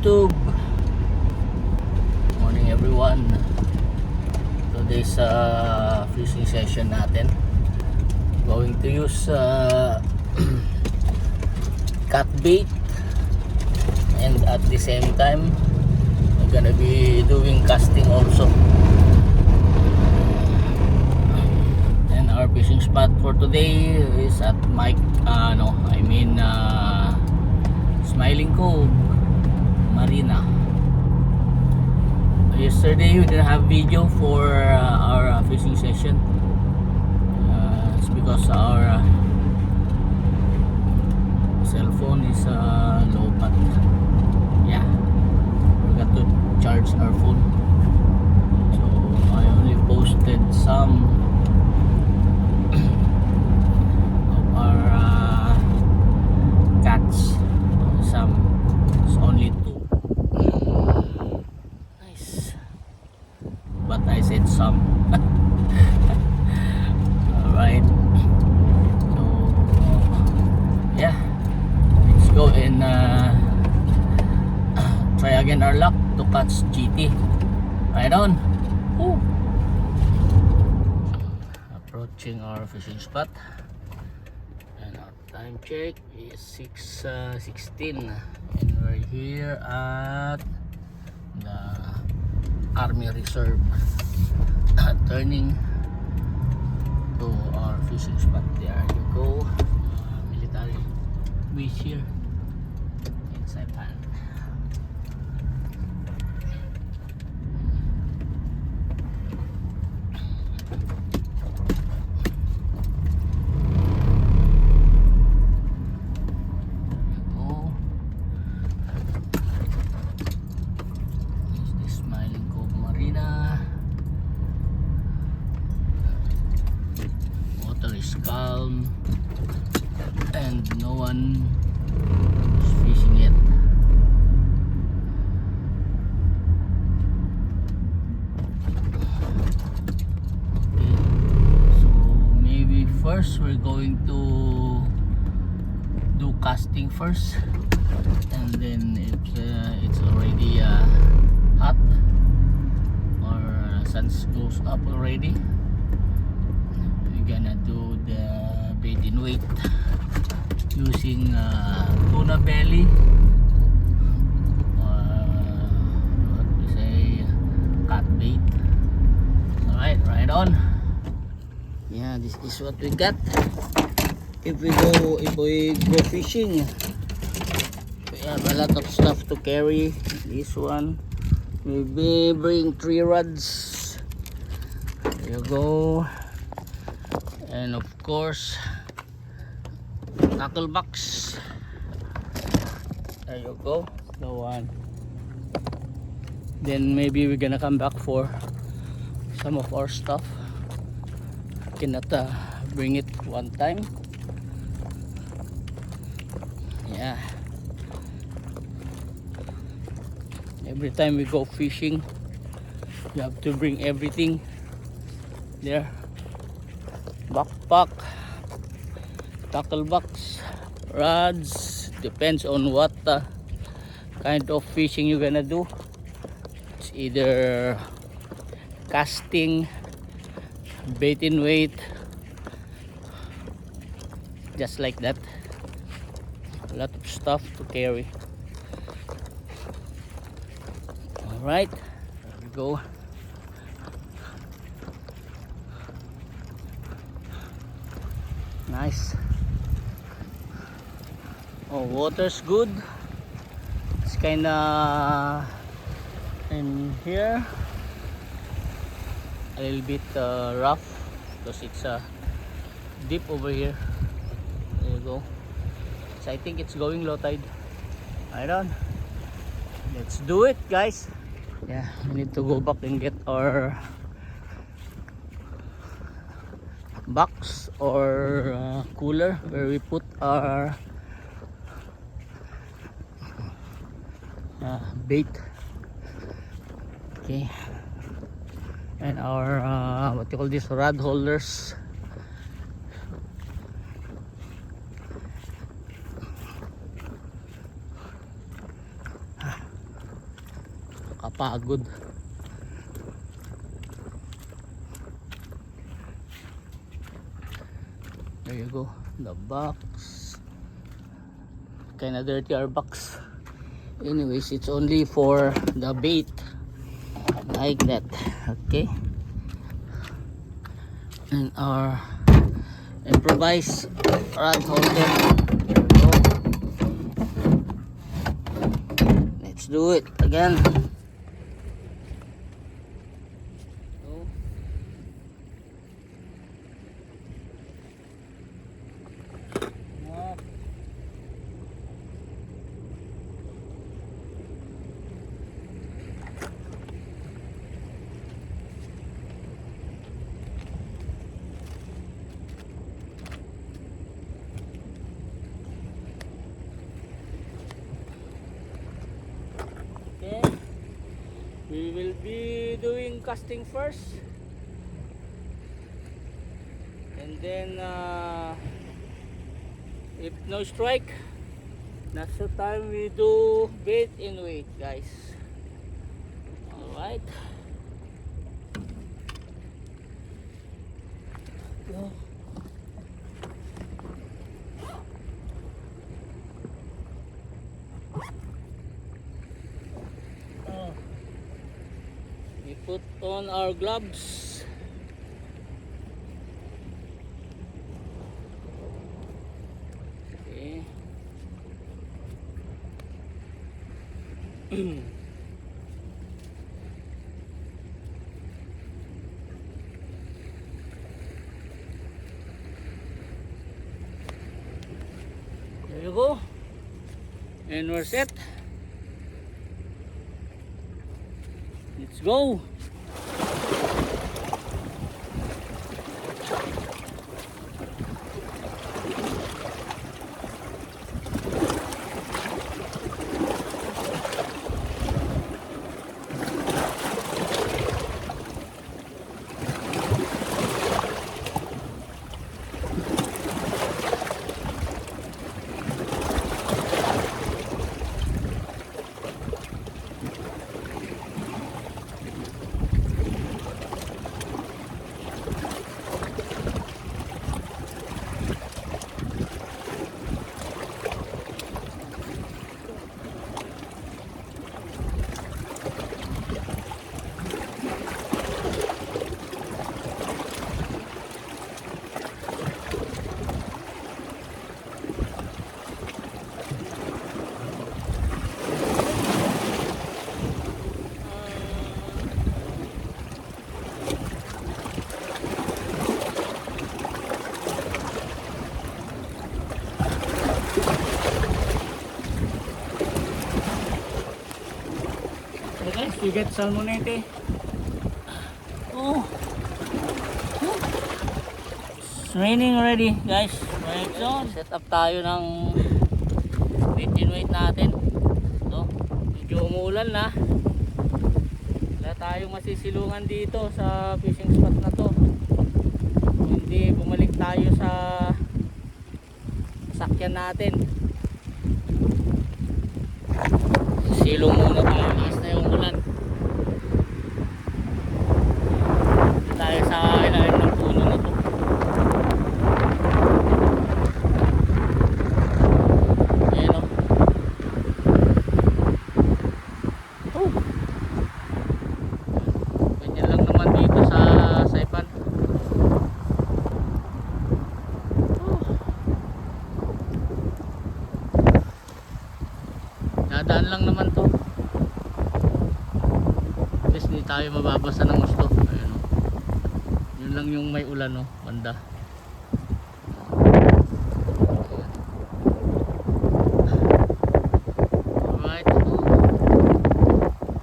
YouTube. Morning everyone. Today's fishing session natin. Going to use cat bait, and at the same time we're gonna be doing casting also. And our fishing spot for today is at Smiling Cove Marina. Yesterday we didn't have video for our fishing session. It's because our cell phone is low bat. Yeah, forgot to charge our phone, so I only posted some of our cats. It's only 2. Nice, but I said some. Alright, so yeah, let's go and try again our luck to catch GT. Right on. Woo. Approaching our fishing spot, and our time check is 6:16, and we're here at the Army Reserve, turning to our fishing spot. There you go. Military base here in Saipan. Calm and no one is fishing yet. Okay, so maybe first we're going to do casting first, and then if it's already hot or sun goes up already, gonna do the bait in weight using tuna belly, what we say, cat bait. Alright, right on. Yeah, this is what we got if we go fishing. We have a lot of stuff to carry. This one, maybe bring 3 rods. There you go. And of course, tackle box. There you go, the one. Then maybe we're gonna come back for some of our stuff. Cannot bring it one time. Yeah, every time we go fishing, you have to bring everything there. Backpack, tackle box, rods, depends on what kind of fishing you're gonna do. It's either casting, bait in weight, just like that. A lot of stuff to carry. Alright, there we go. Nice. Oh, water's good. It's kinda in here a little bit rough because it's deep over here. There you go. So I think it's going low tide. Right on. Let's do it, guys. Yeah, we need to go back and get our box or cooler where we put our bait. Okay, and our what you call this, rod holders. nakakapagod. There you go, the box. Kinda dirty our box. Anyways, it's only for the bait. Like that. Okay. And our improvised rod holder. There we go. Let's do it again. We will be doing casting first, and then if no strike, that's the time we do bait and wait, guys. Alright, go. We put on our gloves. Okay. There you go. And we're set. Let's go. You get salmonete. Oh, it's raining already, guys. Right, so set up tayo ng bait and wait natin. So, medyo umuulan na. Wala tayong masisilungan dito sa fishing spot na to. Kung hindi, bumalik tayo sa sakyan natin. Silong muna tayo, lakas na yung ulan. Tayo sa ilalim ng puno na to. Ayan o. Oh. Ganyan lang naman dito sa Saipan. Oh. Dadaan lang naman to. At least hindi tayo mababasa ng gusto. Ayan o. Yun lang yung may ulan, no, banda. Alright.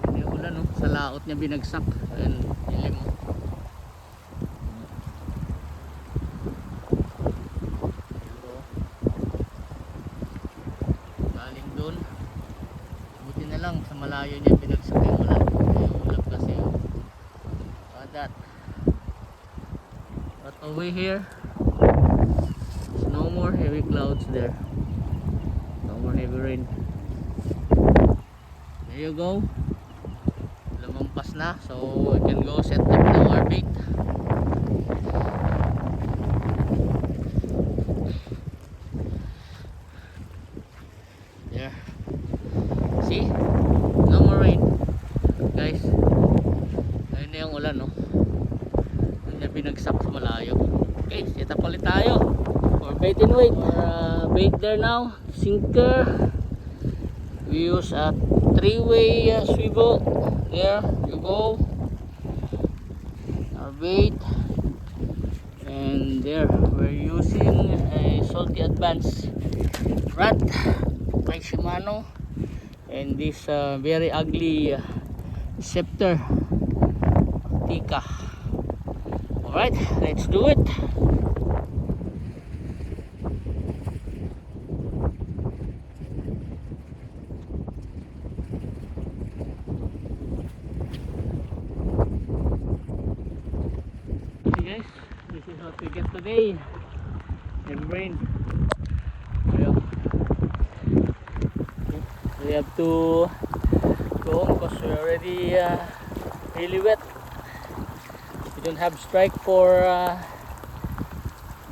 May ulan, no, sa laot niya binagsak. Ayan, dilim mo. Galing doon. Buti na lang sa malayo niya binagsak yung ulan. Yung ulap kasi. That. But over here, there's no more heavy clouds there. No more heavy rain. There you go. lumabas na, so we can go set up now our bait. There, see, no more rain guys. Ayun na yung ulan, no? Ayun na binagsak sa malayo. Okay, set up ulit tayo for bait and weight. Bait there now, sinker. We use a 3-way swivel. There you go, our bait. And there we're using a Salty Advance rod by Shimano, and this very ugly scepter Tika. Alright, let's do it. Okay guys, this is what we get today. And rain. Ayan. We have to go home because we're already really wet. We don't have strike for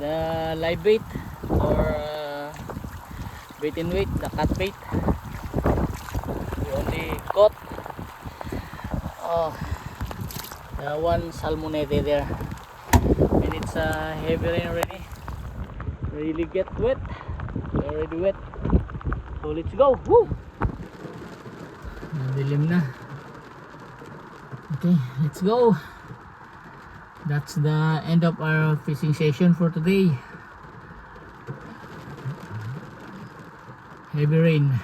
the live bait or bait and weight, the cat bait. We only caught the one salmonete there, and it's heavy rain already. Really get wet. We're already wet. So let's go. Woo! Dilim na. Okay, let's go. That's the end of our fishing session for today. Heavy rain.